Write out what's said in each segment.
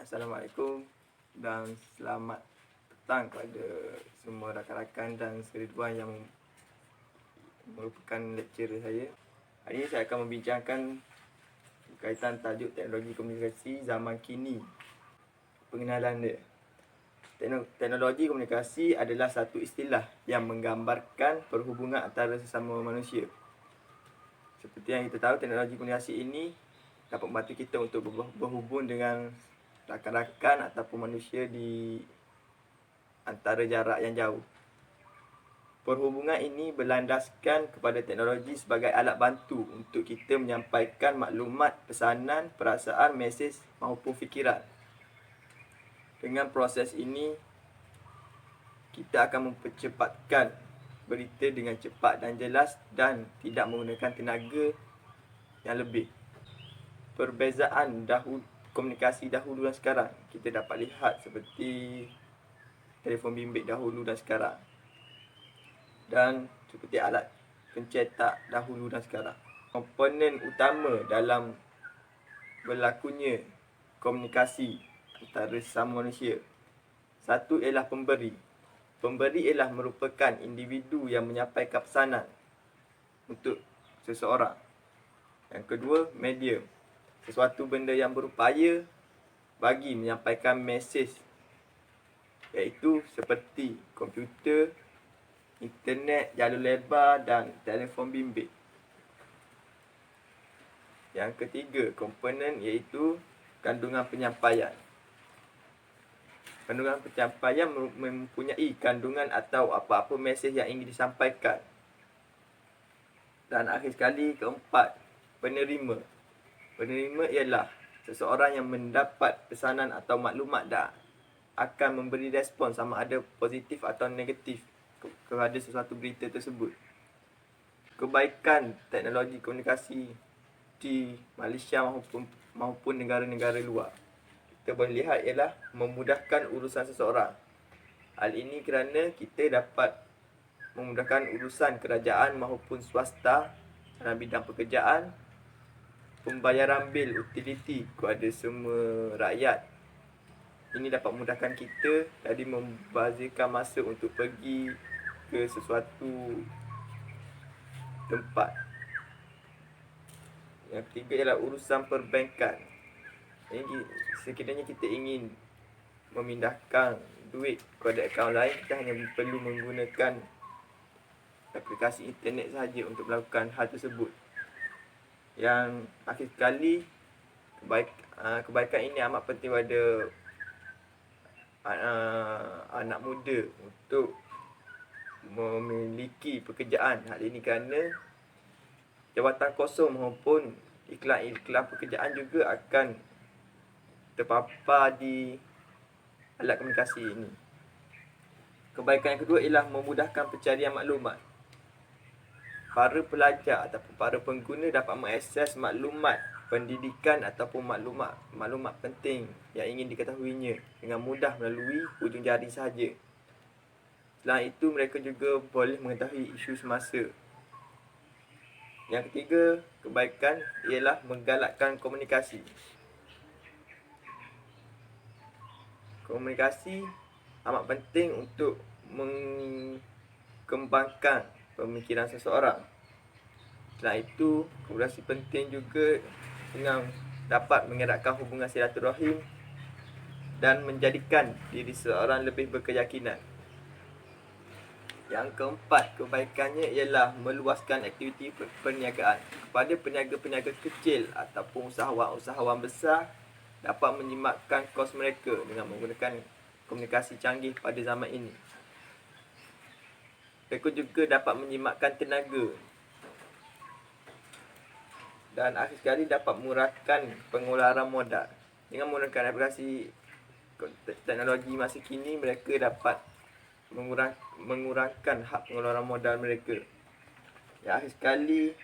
Assalamualaikum dan selamat petang kepada semua rakan-rakan dan seriduan yang merupakan lecturer saya. Hari ini saya akan membincangkan berkaitan tajuk teknologi komunikasi zaman kini. Pengenalan dia. Teknologi komunikasi adalah satu istilah yang menggambarkan perhubungan antara sesama manusia. Seperti yang kita tahu, teknologi komunikasi ini dapat membantu kita untuk berhubung dengan rakan-rakan ataupun manusia di antara jarak yang jauh. Perhubungan ini berlandaskan kepada teknologi sebagai alat bantu untuk kita menyampaikan maklumat, pesanan, perasaan, mesej maupun fikiran. Dengan proses ini, kita akan mempercepatkan berita dengan cepat dan jelas dan tidak menggunakan tenaga yang lebih. Perbezaan komunikasi dahulu dan sekarang kita dapat lihat seperti telefon bimbit dahulu dan sekarang, dan seperti alat pencetak dahulu dan sekarang. Komponen utama dalam berlakunya komunikasi antara sesama manusia, satu ialah pemberi. Pemberi ialah merupakan individu yang menyampaikan pesanan untuk seseorang. Yang kedua, medium. Sesuatu benda yang berupaya bagi menyampaikan mesej, iaitu seperti komputer, internet, jalur lebar dan telefon bimbit. Yang ketiga, komponen iaitu kandungan penyampaian. Kandungan penyampaian mempunyai kandungan atau apa-apa mesej yang ingin disampaikan. Dan akhir sekali, keempat, penerima. Penerima ialah seseorang yang mendapat pesanan atau maklumat dan akan memberi respon sama ada positif atau negatif kepada sesuatu berita tersebut. Kebaikan teknologi komunikasi di Malaysia maupun negara-negara luar, kita boleh lihat ialah memudahkan urusan seseorang. Hal ini kerana kita dapat memudahkan urusan kerajaan maupun swasta dalam bidang pekerjaan, pembayaran bil utiliti kepada semua rakyat. Ini dapat memudahkan kita dari membazirkan masa untuk pergi ke sesuatu tempat. Yang ketiga ialah urusan perbankan. Ini sekiranya kita ingin memindahkan duit kepada akaun lain, kita hanya perlu menggunakan aplikasi internet sahaja untuk melakukan hal tersebut. Yang akhir sekali, kebaikan ini amat penting pada anak muda untuk memiliki pekerjaan. Hal ini kerana jawatan kosong maupun iklan-iklan pekerjaan juga akan terpapar di alat komunikasi ini. Kebaikan yang kedua ialah memudahkan pencarian maklumat. Para pelajar ataupun para pengguna dapat mengakses maklumat pendidikan ataupun maklumat penting yang ingin diketahuinya dengan mudah melalui hujung jari sahaja. Selain itu, mereka juga boleh mengetahui isu semasa. Yang ketiga, kebaikan ialah menggalakkan komunikasi. Komunikasi amat penting untuk mengembangkan pemikiran seseorang. Selain itu, komunikasi penting juga dengan dapat mengeratkan hubungan silaturahim dan menjadikan diri seseorang lebih berkeyakinan. Yang keempat, kebaikannya ialah meluaskan aktiviti perniagaan. Kepada peniaga-peniaga kecil ataupun usahawan-usahawan besar, dapat menjimatkan kos mereka dengan menggunakan komunikasi canggih pada zaman ini. Mereka juga dapat menjimatkan tenaga. Dan akhir sekali, dapat mengurangkan pengeluaran modal. Dengan menggunakan aplikasi teknologi masa kini, mereka dapat mengurangkan hak pengeluaran modal mereka. Yang akhir sekali,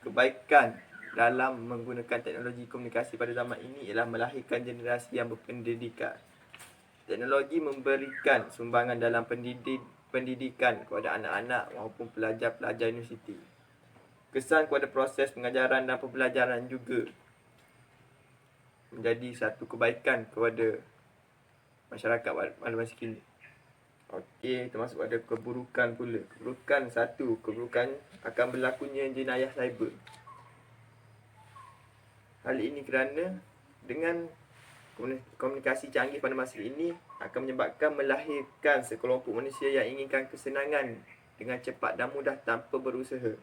kebaikan dalam menggunakan teknologi komunikasi pada zaman ini ialah melahirkan generasi yang berpendidikan. Teknologi memberikan sumbangan dalam pendidikan kepada anak-anak maupun pelajar-pelajar universiti. Kesan kepada proses pengajaran dan pembelajaran juga. menjadi satu kebaikan kepada masyarakat pada masa kini. Okey, termasuk ada keburukan pula. Keburukan akan berlakunya jenayah cyber. Hal ini kerana dengan komunikasi canggih pada masa ini akan menyebabkan melahirkan sekelompok manusia yang inginkan kesenangan dengan cepat dan mudah tanpa berusaha.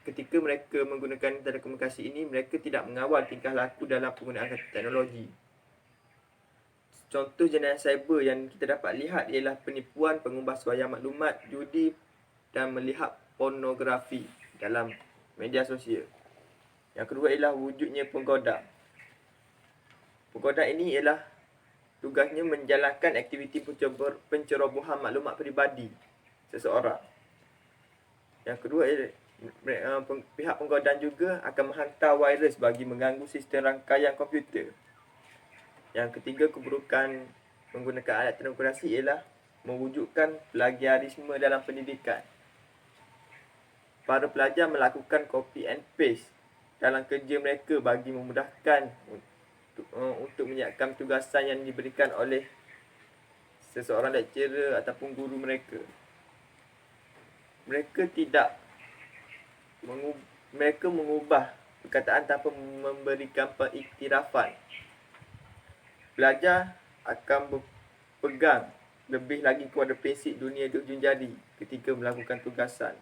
Ketika mereka menggunakan telekomunikasi ini, mereka tidak mengawal tingkah laku dalam penggunaan teknologi. Contoh jenayah cyber yang kita dapat lihat ialah penipuan, pengubahsuaian maklumat, judi dan melihat pornografi dalam media sosial. Yang kedua ialah wujudnya penggoda. Penggoda ini ialah tugasnya menjalankan aktiviti pencerobohan maklumat peribadi seseorang. Yang kedua ialah pihak penggodaan juga akan menghantar virus bagi mengganggu sistem rangkaian komputer. Yang ketiga, keburukan menggunakan alat teknologi ialah mewujudkan plagiarisme dalam pendidikan. Para pelajar melakukan copy and paste dalam kerja mereka bagi memudahkan untuk menyiapkan tugasan yang diberikan oleh seseorang lecturer ataupun guru mereka. Mereka mengubah perkataan tanpa memberikan pengiktirafan. Pelajar akan berpegang lebih lagi kepada prinsip dunia di ujung jari ketika melakukan tugasan.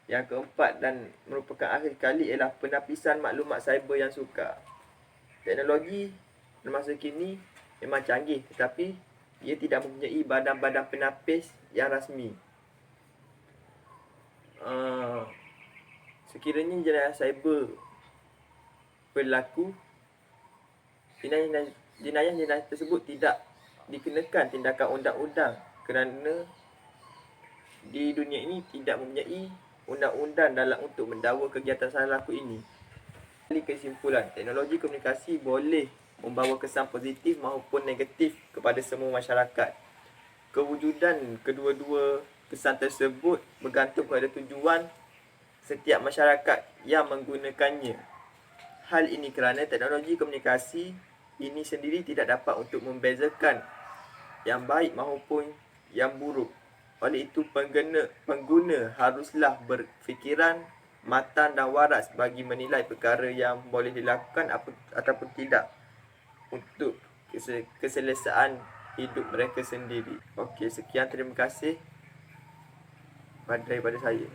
Yang keempat dan merupakan akhir sekali ialah penapisan maklumat cyber yang sukar. Teknologi masa kini memang canggih, tetapi ia tidak mempunyai badan-badan penapis yang rasmi. Sekiranya jenayah cyber berlaku, jenayah tersebut tidak dikenakan tindakan undang-undang kerana di dunia ini tidak mempunyai undang-undang dalam untuk mendakwa kegiatan salah laku ini. Kesimpulan, teknologi komunikasi boleh membawa kesan positif maupun negatif kepada semua masyarakat. Kewujudan kedua-dua kesan tersebut bergantung pada tujuan setiap masyarakat yang menggunakannya. Hal ini kerana teknologi komunikasi ini sendiri tidak dapat untuk membezakan yang baik maupun yang buruk. Oleh itu, pengguna haruslah berfikiran matang dan waras bagi menilai perkara yang boleh dilakukan ataupun tidak untuk keselesaan hidup mereka sendiri. Okey, sekian, terima kasih daripada saya.